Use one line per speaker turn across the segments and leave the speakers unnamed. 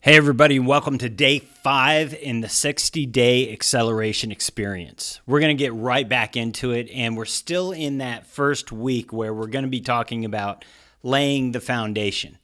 Hey everybody, welcome to day 5 in the 60-day acceleration experience. We're going to get right back into it, and we're still in that first week where we're going to be talking about laying the foundation.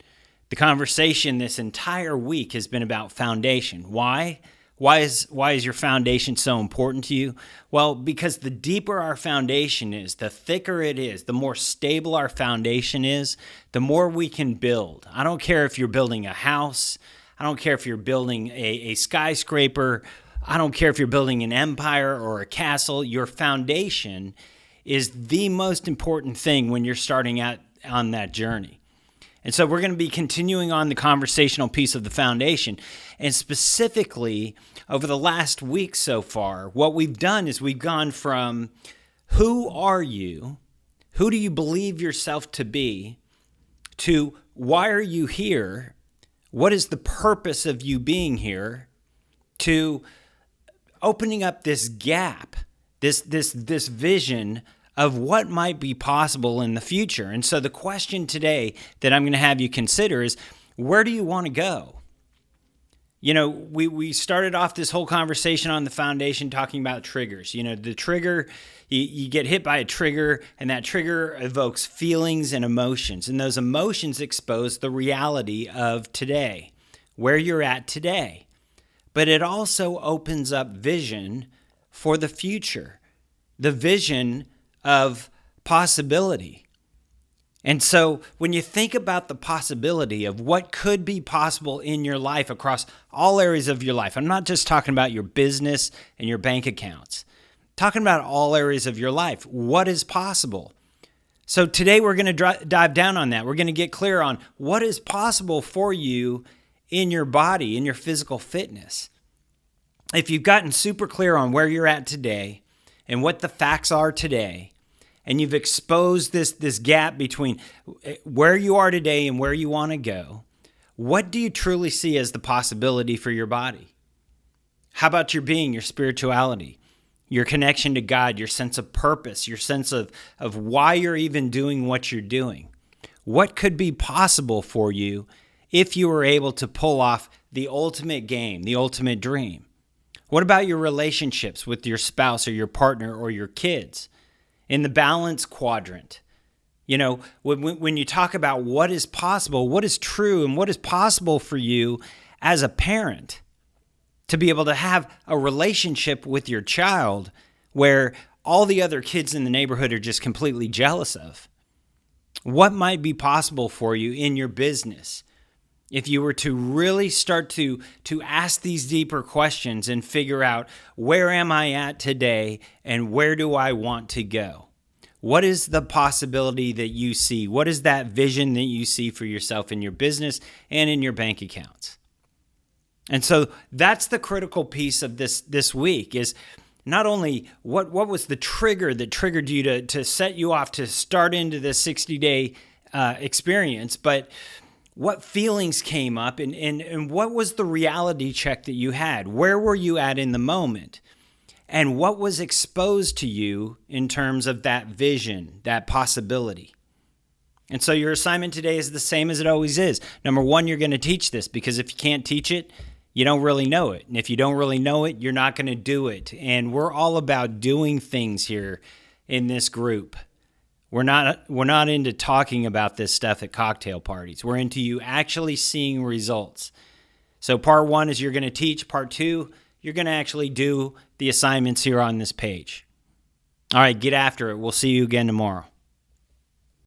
The conversation this entire week has been about foundation. Why? Why is your foundation so important to you? Well, because the deeper our foundation is, the thicker it is, the more stable our foundation is, the more we can build. I don't care if you're building a house. I don't care if you're building a skyscraper. I don't care if you're building an empire or a castle. Your foundation is the most important thing when you're starting out on that journey. And so we're going to be continuing on the conversational piece of the foundation. And specifically, over the last week so far, what we've done is we've gone from who are you, who do you believe yourself to be, to why are you here, what is the purpose of you being here, to opening up this gap, this vision of what might be possible in the future. And so the question today that I'm going to have you consider is, where do you want to go? You know, we started off this whole conversation on the foundation talking about triggers. You know, the trigger, you get hit by a trigger, and that trigger evokes feelings and emotions. And those emotions expose the reality of today, where you're at today. But it also opens up vision for the future, the vision of possibility. And so when you think about the possibility of what could be possible in your life across all areas of your life, I'm not just talking about your business and your bank accounts, I'm talking about all areas of your life. What is possible? So today we're going to dive down on that. We're going to get clear on what is possible for you in your body, in your physical fitness. If you've gotten super clear on where you're at today and what the facts are today, and you've exposed this gap between where you are today and where you want to go, what do you truly see as the possibility for your body? How about your being, your spirituality, your connection to God, your sense of purpose, your sense of why you're even doing what you're doing? What could be possible for you if you were able to pull off the ultimate game, the ultimate dream? What about your relationships with your spouse or your partner or your kids? In the balance quadrant, you know, when you talk about what is possible, what is true, and what is possible for you as a parent to be able to have a relationship with your child where all the other kids in the neighborhood are just completely jealous of. What might be possible for you in your business if you were to really start to ask these deeper questions and figure out, where am I at today and where do I want to go? What is the possibility that you see? What is that vision that you see for yourself in your business and in your bank accounts? And so that's the critical piece of this week, is not only what was the trigger that triggered you to set you off to start into this 60-day experience, but what feelings came up and what was the reality check that you had? Where were you at in the moment? And what was exposed to you in terms of that vision, that possibility? And so your assignment today is the same as it always is. Number one, you're going to teach this, because if you can't teach it, you don't really know it. And if you don't really know it, you're not going to do it. And we're all about doing things here in this group. We're not into talking about this stuff at cocktail parties. We're into you actually seeing results. So part one is you're going to teach. Part two, you're going to actually do the assignments here on this page. All right, get after it. We'll see you again tomorrow.